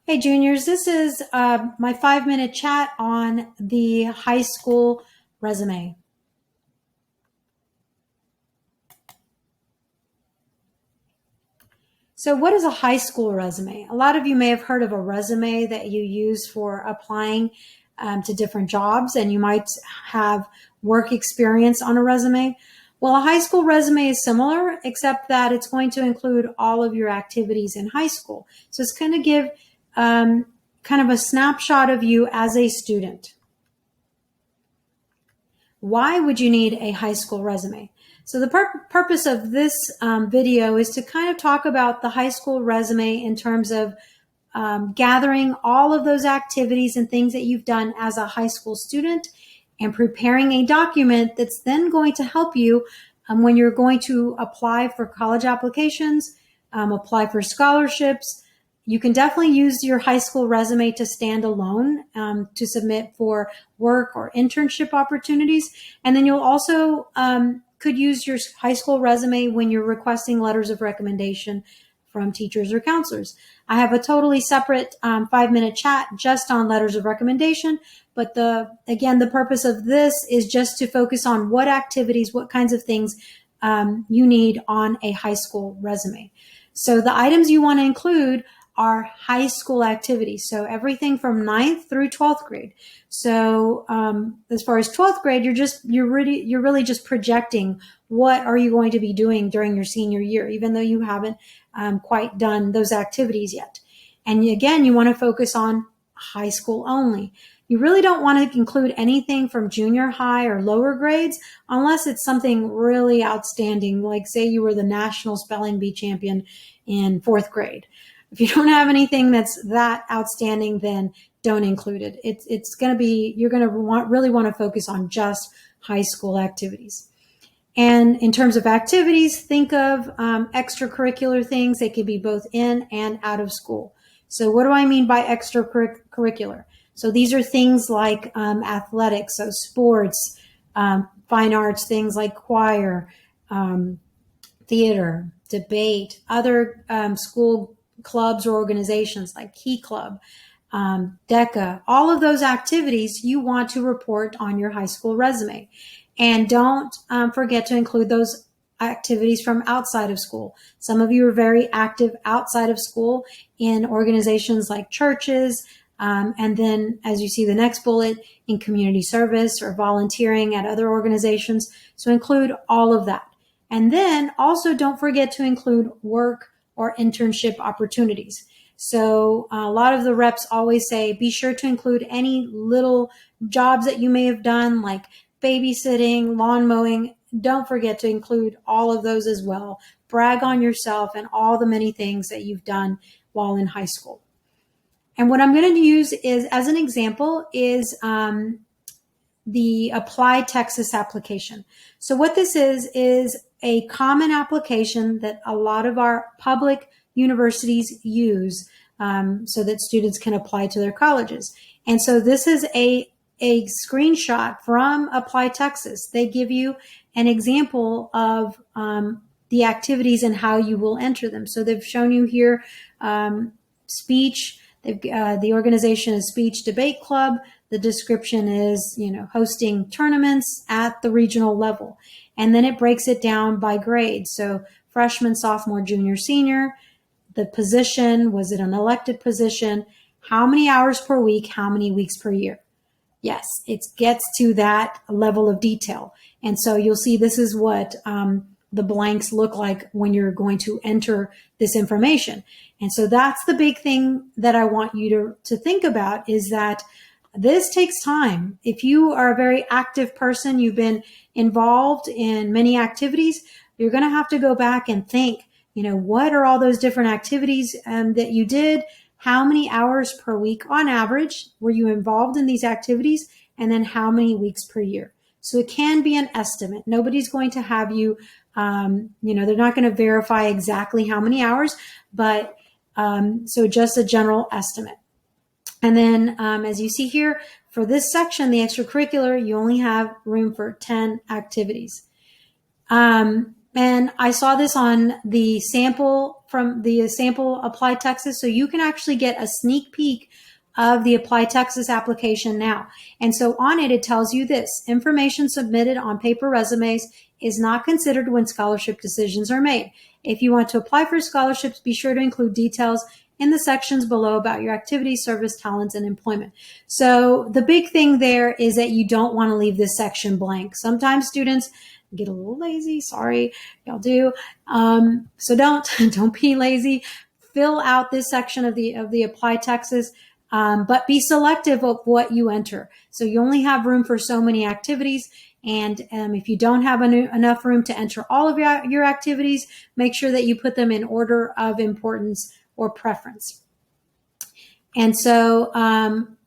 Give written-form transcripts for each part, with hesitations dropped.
Hey, juniors, this is my 5-minute chat on the high school resume. So what is a high school resume? A lot of you may have heard of a resume that you use for applying to different jobs, and you might have work experience on a resume. Well, a high school resume is similar, except that it's going to include all of your activities in high school. So it's going to give kind of a snapshot of you as a student. Why would you need a high school resume? So the purpose of this video is to kind of talk about the high school resume in terms of gathering all of those activities and things that you've done as a high school student and preparing a document that's then going to help you when you're going to apply for college applications, apply for scholarships. You can definitely use your high school resume to stand alone to submit for work or internship opportunities. And then you'll also could use your high school resume when you're requesting letters of recommendation from teachers or counselors. I have a totally separate 5-minute chat just on letters of recommendation. But the purpose of this is just to focus on what activities, what kinds of things you need on a high school resume. So the items you want to include are high school activities. So everything from 9th through 12th grade. So as far as 12th grade, you're really just projecting what are you going to be doing during your senior year, even though you haven't quite done those activities yet. And again, you want to focus on high school only. You really don't want to include anything from junior high or lower grades unless it's something really outstanding, like say you were the national spelling bee champion in 4th grade. If you don't have anything that's that outstanding, then don't include it. It's going to be, you're going to really want to focus on just high school activities. And in terms of activities, think of extracurricular things. They could be both in and out of school. So what do I mean by extracurricular? So these are things like athletics, so sports, fine arts, things like choir, theater, debate, other school clubs or organizations like Key Club, DECA, all of those activities you want to report on your high school resume. And don't forget to include those activities from outside of school. Some of you are very active outside of school in organizations like churches, and then as you see the next bullet, in community service or volunteering at other organizations. So include all of that. And then also don't forget to include work or internship opportunities. So a lot of the reps always say, be sure to include any little jobs that you may have done, like babysitting, lawn mowing. Don't forget to include all of those as well. Brag on yourself and all the many things that you've done while in high school. And what I'm going to use is, as an example, is the Apply Texas application. So what this is a common application that a lot of our public universities use so that students can apply to their colleges. And so this is a screenshot from Apply Texas. They give you an example of the activities and how you will enter them. So they've shown you here speech. The organization is Speech Debate Club. The description is, hosting tournaments at the regional level. And then it breaks it down by grade. So freshman, sophomore, junior, senior. The position, was it an elected position? How many hours per week? How many weeks per year? Yes, it gets to that level of detail. And so you'll see this is what the blanks look like when you're going to enter this information. And so that's the big thing that I want you to think about, is that this takes time. If you are a very active person, you've been involved in many activities, you're going to have to go back and think, what are all those different activities that you did? How many hours per week on average were you involved in these activities? And then how many weeks per year? So it can be an estimate. Nobody's going to have you, they're not going to verify exactly how many hours, but so just a general estimate. And then as you see here, for this section, the extracurricular, you only have room for 10 activities. And I saw this on the sample from the sample Apply Texas, so you can actually get a sneak peek of the Apply Texas application now. And so on it, it tells you this: information submitted on paper resumes is not considered when scholarship decisions are made. If you want to apply for scholarships, be sure to include details in the sections below about your activities, service, talents, and employment. So the big thing there is that you don't want to leave this section blank. Sometimes students get a little lazy. Sorry, y'all do. So don't be lazy. Fill out this section of the Apply Texas, but be selective of what you enter. So you only have room for so many activities. And if you don't have enough room to enter all of your activities, make sure that you put them in order of importance or preference. And so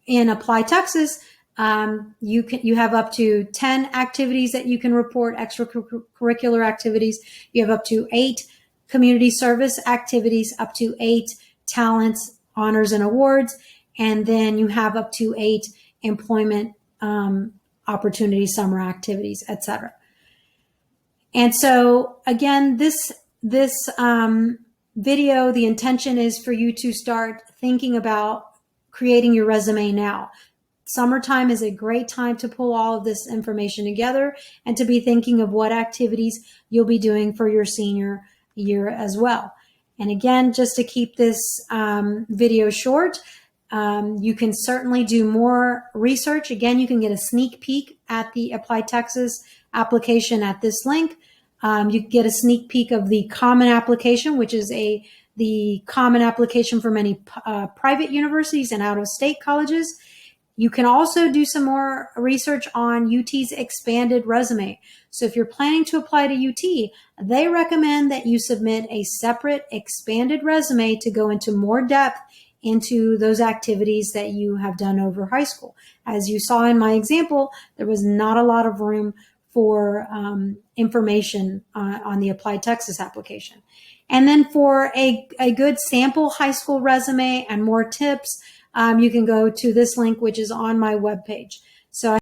in Apply Texas, you have up to 10 activities that you can report, extracurricular activities. You have up to 8 community service activities, up to 8 talents, honors, and awards. And then you have up to 8 employment opportunity summer activities, etc. And so again, this video, the intention is for you to start thinking about creating your resume now. Summertime is a great time to pull all of this information together and to be thinking of what activities you'll be doing for your senior year as well. And again, just to keep this video short, you can certainly do more research. Again, you can get a sneak peek at the Apply Texas application at this link. You get a sneak peek of the common application, which is the common application for many private universities and out-of-state colleges. You can also do some more research on UT's expanded resume. So if you're planning to apply to UT, they recommend that you submit a separate expanded resume to go into more depth into those activities that you have done over high school. As you saw in my example, there was not a lot of room for information on the Apply Texas application. And then for a good sample high school resume and more tips, you can go to this link, which is on my webpage. So